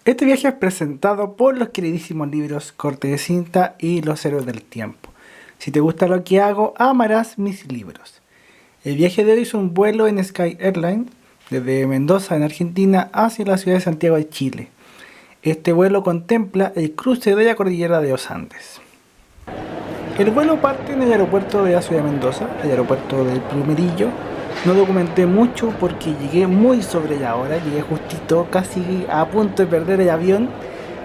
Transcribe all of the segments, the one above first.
Este viaje es presentado por los queridísimos libros Corte de Cinta y Los Héroes del Tiempo. Si te gusta lo que hago, amarás mis libros. El viaje de hoy es un vuelo en Sky Airlines desde Mendoza, en Argentina, hacia la ciudad de Santiago de Chile. Este vuelo contempla el cruce de la cordillera de los Andes. El vuelo parte en el aeropuerto de la ciudad de Mendoza, el aeropuerto del Plumerillo. No documenté mucho porque llegué muy sobre la hora, llegué justito, casi a punto de perder el avión.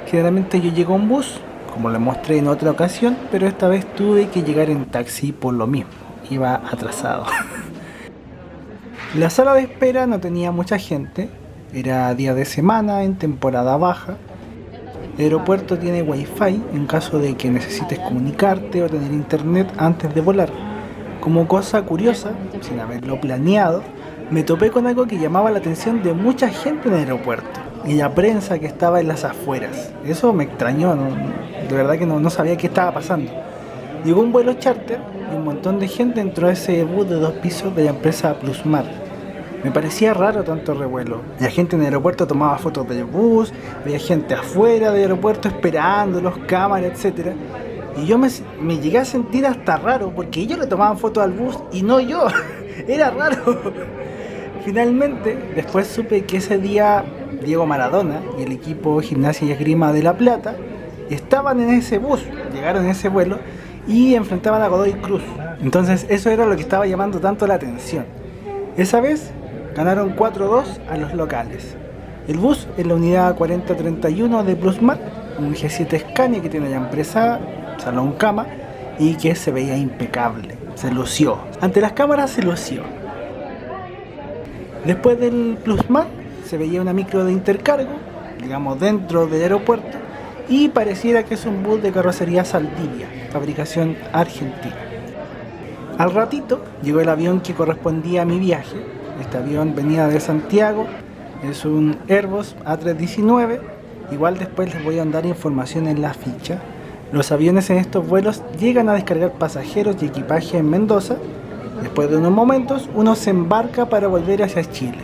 Generalmente yo llego en bus, como lo mostré en otra ocasión, pero esta vez tuve que llegar en taxi por lo mismo, iba atrasado. La sala de espera no tenía mucha gente, era día de semana, en temporada baja. El aeropuerto tiene wifi en caso de que necesites comunicarte o tener internet antes de volar. Como cosa curiosa, sin haberlo planeado, me topé con algo que llamaba la atención de mucha gente en el aeropuerto y la prensa que estaba en las afueras. Eso me extrañó, de verdad que no sabía qué estaba pasando. Llegó un vuelo charter y un montón de gente entró a ese bus de 2 pisos de la empresa Plusmar. Me parecía raro tanto revuelo. La gente en el aeropuerto tomaba fotos del bus, había gente afuera del aeropuerto esperándolos, cámaras, etc. Y yo me llegué a sentir hasta raro porque ellos le tomaban fotos al bus y no yo. Era raro. Finalmente, después supe que ese día Diego Maradona y el equipo Gimnasia y Esgrima de La Plata estaban en ese bus, llegaron en ese vuelo y enfrentaban a Godoy Cruz. Entonces eso era lo que estaba llamando tanto la atención. Esa vez ganaron 4-2 a los locales. El bus es la unidad 4031 de Plusmar, un G7 Scania que tiene la empresa, salón cama, y que se veía impecable, se lució. Ante las cámaras se lució. Después del Plusmar se veía una micro de intercargo, digamos dentro del aeropuerto, y pareciera que es un bus de carrocería Saldivia, fabricación argentina. Al ratito llegó el avión que correspondía a mi viaje. Este avión venía de Santiago, es un Airbus A319, igual después les voy a dar información en la ficha. Los aviones en estos vuelos llegan a descargar pasajeros y equipaje en Mendoza. Después de unos momentos, uno se embarca para volver hacia Chile.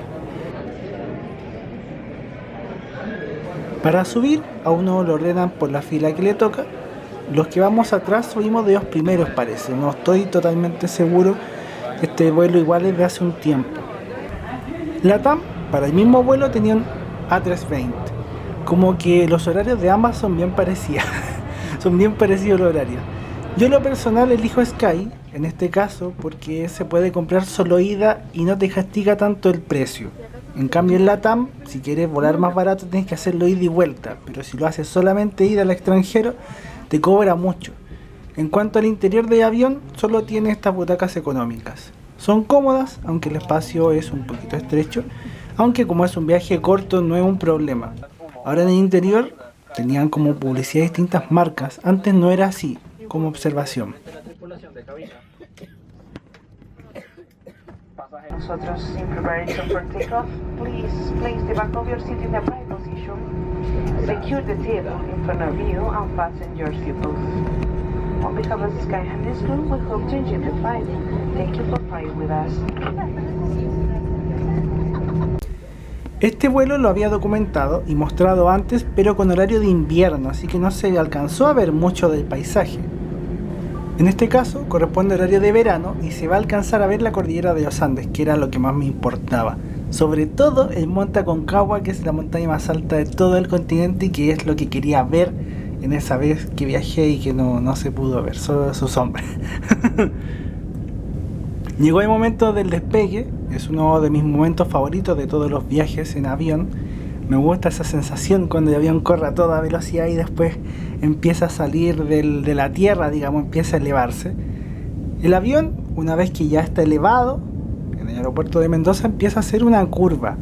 Para subir, a uno lo ordenan por la fila que le toca. Los que vamos atrás subimos de los primeros, parece. No estoy totalmente seguro. Este vuelo igual es de hace un tiempo. LATAM, para el mismo vuelo, tenían A320. Como que los horarios de ambas son bien parecidos. Son bien parecidos los horarios. Yo en lo personal elijo Sky, en este caso, porque se puede comprar solo ida y no te castiga tanto el precio. En cambio en LATAM, si quieres volar más barato tienes que hacerlo ida y vuelta, pero si lo haces solamente ida al extranjero, te cobra mucho. En cuanto al interior del avión, solo tiene estas butacas económicas. Son cómodas, aunque el espacio es un poquito estrecho, aunque como es un viaje corto no es un problema. Ahora en el interior tenían como publicidad distintas marcas, antes no era así, como observación. Nosotros in preparation for takeoff, please place the back of your seat in the upright position. Secure the table in front of you and fasten your seatbelts. On behalf of the Sky Hands Crew, we hope to enjoy the flight. Thank you for flying with us. Este vuelo lo había documentado y mostrado antes, pero con horario de invierno, así que no se alcanzó a ver mucho del paisaje. En este caso corresponde a horario de verano y se va a alcanzar a ver la cordillera de los Andes, que era lo que más me importaba. Sobre todo el Monte Aconcagua, que es la montaña más alta de todo el continente y que es lo que quería ver en esa vez que viajé y que no se pudo ver, solo su sombra. Llegó el momento del despegue, es uno de mis momentos favoritos de todos los viajes en avión. Me gusta esa sensación cuando el avión corre a toda velocidad y después empieza a salir de la tierra, digamos, empieza a elevarse. El avión, una vez que ya está elevado, en el aeropuerto de Mendoza empieza a hacer una curva.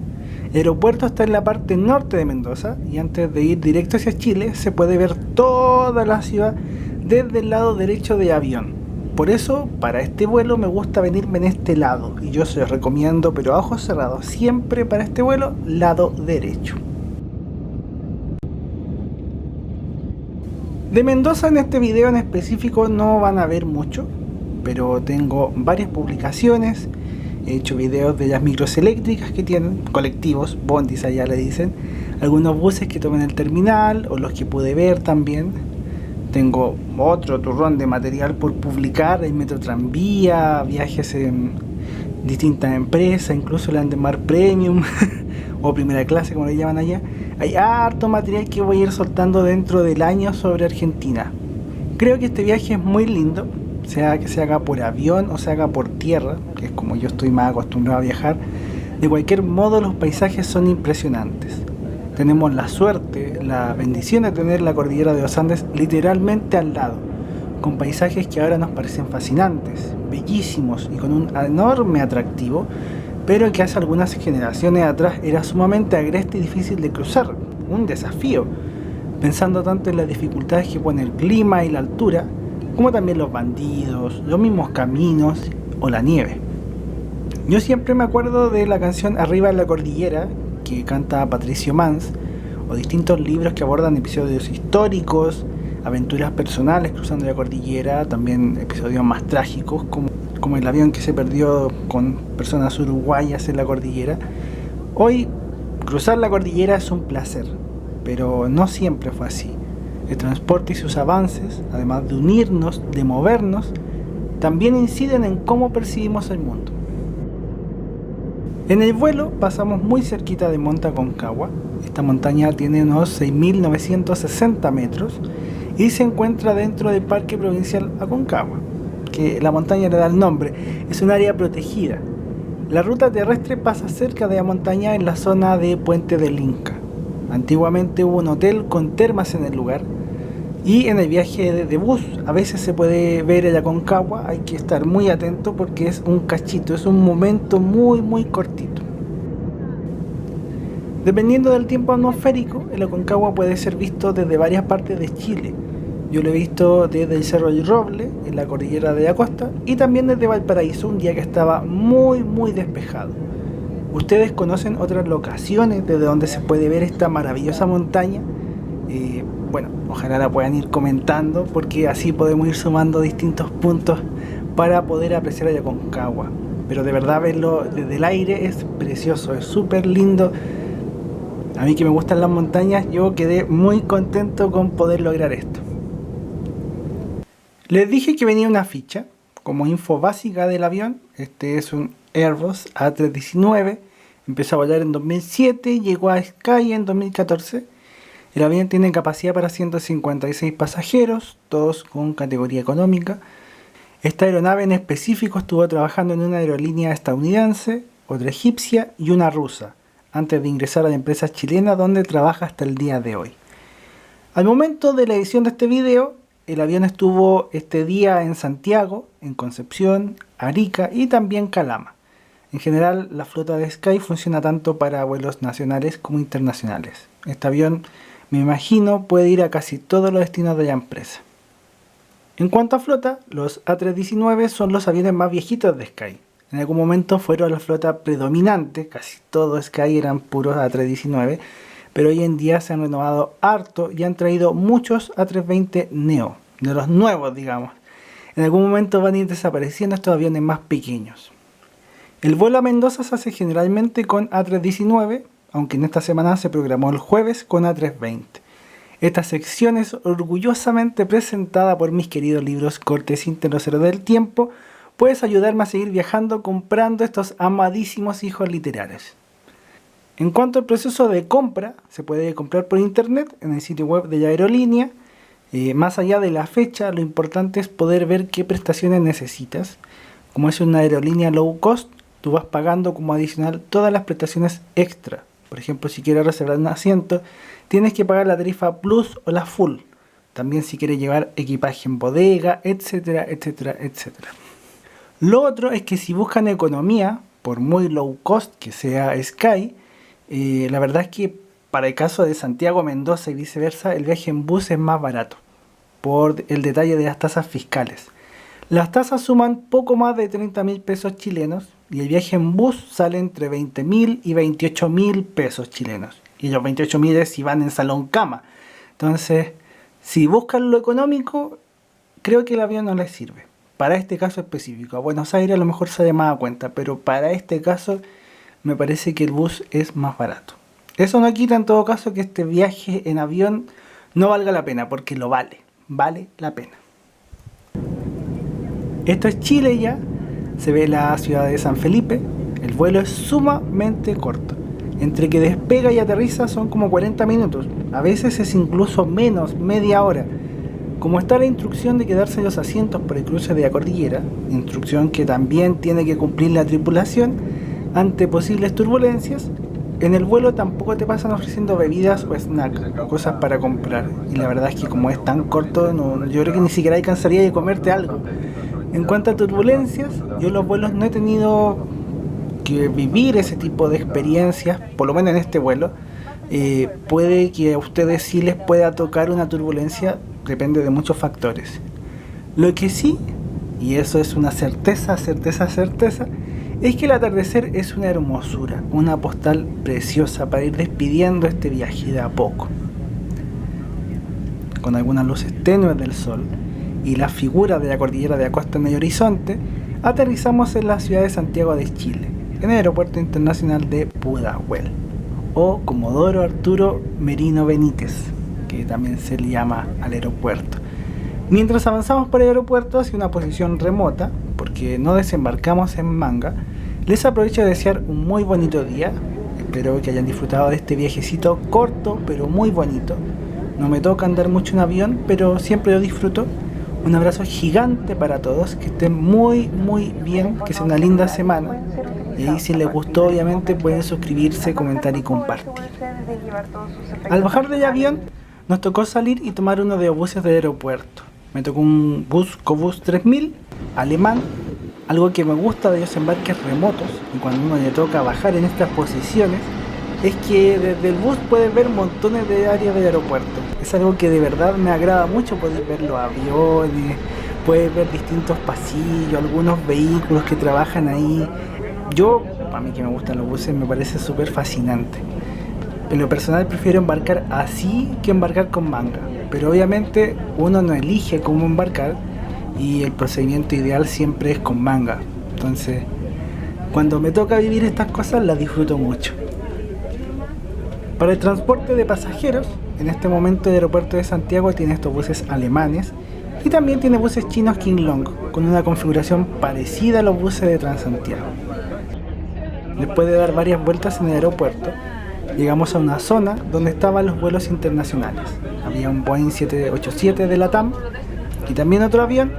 El aeropuerto está en la parte norte de Mendoza y antes de ir directo hacia Chile se puede ver toda la ciudad desde el lado derecho del avión. Por eso, para este vuelo me gusta venirme en este lado y yo se los recomiendo, pero a ojos cerrados, siempre para este vuelo, lado derecho. De Mendoza en este video en específico no van a ver mucho, pero tengo varias publicaciones he hecho videos de las micros eléctricas que tienen, colectivos, bondis allá le dicen, algunos buses que toman el terminal o los que pude ver también. Tengo otro turrón de material por publicar, hay metro tranvía, viajes en distintas empresas, incluso el Andemar Premium o primera clase como le llaman allá. Hay harto material que voy a ir soltando dentro del año sobre Argentina. Creo que este viaje es muy lindo, sea que se haga por avión o se haga por tierra, que es como yo estoy más acostumbrado a viajar. De cualquier modo, los paisajes son impresionantes. Tenemos la suerte, la bendición de tener la cordillera de los Andes literalmente al lado, con paisajes que ahora nos parecen fascinantes, bellísimos y con un enorme atractivo, pero que hace algunas generaciones atrás era sumamente agreste y difícil de cruzar, un desafío, pensando tanto en las dificultades que pone el clima y la altura, como también los bandidos, los mismos caminos o la nieve. Yo siempre me acuerdo de la canción Arriba en la Cordillera, que canta Patricio Mans, o distintos libros que abordan episodios históricos, aventuras personales cruzando la cordillera, también episodios más trágicos como el avión que se perdió con personas uruguayas en la cordillera. Hoy cruzar la cordillera es un placer, pero no siempre fue así. El transporte y sus avances, además de unirnos, de movernos, también inciden en cómo percibimos el mundo. En el vuelo pasamos muy cerquita de Monte Aconcagua. Esta montaña tiene unos 6.960 metros y se encuentra dentro del Parque Provincial Aconcagua, que la montaña le da el nombre, es un área protegida. La ruta terrestre pasa cerca de la montaña en la zona de Puente del Inca. Antiguamente hubo un hotel con termas en el lugar y en el viaje de bus a veces se puede ver el Aconcagua, hay que estar muy atento porque es un cachito, es un momento muy cortito. Dependiendo del tiempo atmosférico, el Aconcagua puede ser visto desde varias partes de Chile. Yo lo he visto desde el Cerro del Roble, en la cordillera de la costa, y también desde Valparaíso, un día que estaba muy despejado. ¿Ustedes conocen otras locaciones desde donde se puede ver esta maravillosa montaña? Bueno, ojalá la puedan ir comentando porque así podemos ir sumando distintos puntos para poder apreciar el Aconcagua. Pero de verdad verlo desde el aire es precioso, es súper lindo. A mí que me gustan las montañas, yo quedé muy contento con poder lograr esto. Les dije que venía una ficha como info básica del avión. Este es un Airbus A319, empezó a volar en 2007, llegó a Sky en 2014. El avión tiene capacidad para 156 pasajeros, todos con categoría económica. Esta aeronave en específico estuvo trabajando en una aerolínea estadounidense, otra egipcia y una rusa, antes de ingresar a la empresa chilena donde trabaja hasta el día de hoy. Al momento de la edición de este video, el avión estuvo este día en Santiago, en Concepción, Arica y también Calama. En general, la flota de Sky funciona tanto para vuelos nacionales como internacionales. Este avión, me imagino, puede ir a casi todos los destinos de la empresa. En cuanto a flota, los A319 son los aviones más viejitos de Sky. En algún momento fueron la flota predominante, casi todo Sky eran puros A319, pero hoy en día se han renovado harto y han traído muchos A320 Neo, de los nuevos digamos. En algún momento van a ir desapareciendo estos aviones más pequeños. El vuelo a Mendoza se hace generalmente con A319, aunque en esta semana se programó el jueves con A320. Esta sección es orgullosamente presentada por mis queridos libros Cortesía Los Héroes del Tiempo. Puedes ayudarme a seguir viajando comprando estos amadísimos hijos literarios. En cuanto al proceso de compra, se puede comprar por internet en el sitio web de la aerolínea. Más allá de la fecha, lo importante es poder ver qué prestaciones necesitas. Como es una aerolínea low cost, tú vas pagando como adicional todas las prestaciones extra. Por ejemplo, si quieres reservar un asiento, tienes que pagar la tarifa Plus o la Full. También si quieres llevar equipaje en bodega, etcétera. Lo otro es que si buscan economía, por muy low cost que sea Sky, la verdad es que para el caso de Santiago, Mendoza y viceversa, el viaje en bus es más barato, por el detalle de las tasas fiscales. Las tasas suman poco más de 30.000 pesos chilenos y el viaje en bus sale entre 20.000 y 28.000 pesos chilenos. Y los 28.000 es si van en salón cama. Entonces, si buscan lo económico, creo que el avión no les sirve. para este caso específico. A Buenos Aires a lo mejor se llamaba cuenta, pero para este caso me parece que el bus es más barato. Eso no quita en todo caso que este viaje en avión no valga la pena, porque lo vale la pena. Esto es Chile ya, se ve la ciudad de San Felipe, el vuelo es sumamente corto. Entre que despega y aterriza son como 40 minutos, a veces es incluso menos, media hora. Como está la instrucción de quedarse en los asientos por el cruce de la cordillera, instrucción que también tiene que cumplir la tripulación ante posibles turbulencias, en el vuelo tampoco te pasan ofreciendo bebidas o snacks, cosas para comprar. Y la verdad es que como es tan corto, yo creo que ni siquiera alcanzaría de comerte algo. En cuanto a turbulencias, yo en los vuelos no he tenido que vivir ese tipo de experiencias, por lo menos en este vuelo. Puede que a ustedes sí les pueda tocar una turbulencia, depende de muchos factores. Lo que sí, y eso es una certeza, es que el atardecer es una hermosura, una postal preciosa para ir despidiendo este viaje de a poco. Con algunas luces tenues del sol y la figura de la cordillera de Acosta en el horizonte, aterrizamos en la ciudad de Santiago de Chile, en el aeropuerto internacional de Pudahuel, o Comodoro Arturo Merino Benítez, que también se le llama al aeropuerto. Mientras avanzamos por el aeropuerto hacia una posición remota, porque no desembarcamos en Manga, les aprovecho de desear un muy bonito día. Espero que hayan disfrutado de este viajecito corto pero muy bonito. No me toca andar mucho en avión, pero siempre lo disfruto. Un abrazo gigante para todos, que estén muy bien, que sea una linda semana. Y ahí si les gustó obviamente pueden suscribirse, comentar y compartir. Al bajar del avión nos tocó salir y tomar uno de los buses del aeropuerto. Me tocó un bus Cobus 3000 alemán. Algo que me gusta de los embarques remotos y cuando uno le toca bajar en estas posiciones es que desde el bus puedes ver montones de áreas del aeropuerto. Es algo que de verdad me agrada mucho, poder ver los aviones, puedes ver distintos pasillos, algunos vehículos que trabajan ahí. A mí que me gustan los buses, me parece súper fascinante. En lo personal prefiero embarcar así que embarcar con manga, pero obviamente uno no elige cómo embarcar y el procedimiento ideal siempre es con manga. Entonces, cuando me toca vivir estas cosas las disfruto mucho. Para el transporte de pasajeros, en este momento el aeropuerto de Santiago tiene estos buses alemanes y también tiene buses chinos King Long, con una configuración parecida a los buses de Transantiago. Después de dar varias vueltas en el aeropuerto, llegamos a una zona donde estaban los vuelos internacionales. Había un Boeing 787 de LATAM y también otro avión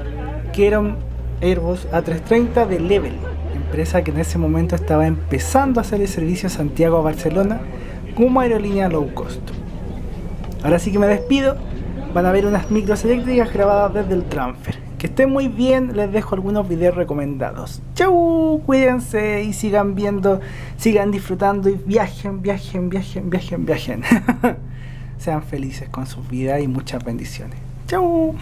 que era un Airbus A330 de Level, empresa que en ese momento estaba empezando a hacer el servicio Santiago a Barcelona como aerolínea low cost. Ahora sí que me despido, van a ver unas micros eléctricas grabadas desde el transfer. Que estén muy bien, les dejo algunos videos recomendados. Chau, cuídense y sigan viendo, sigan disfrutando y viajen. Sean felices con sus vidas y muchas bendiciones. Chau.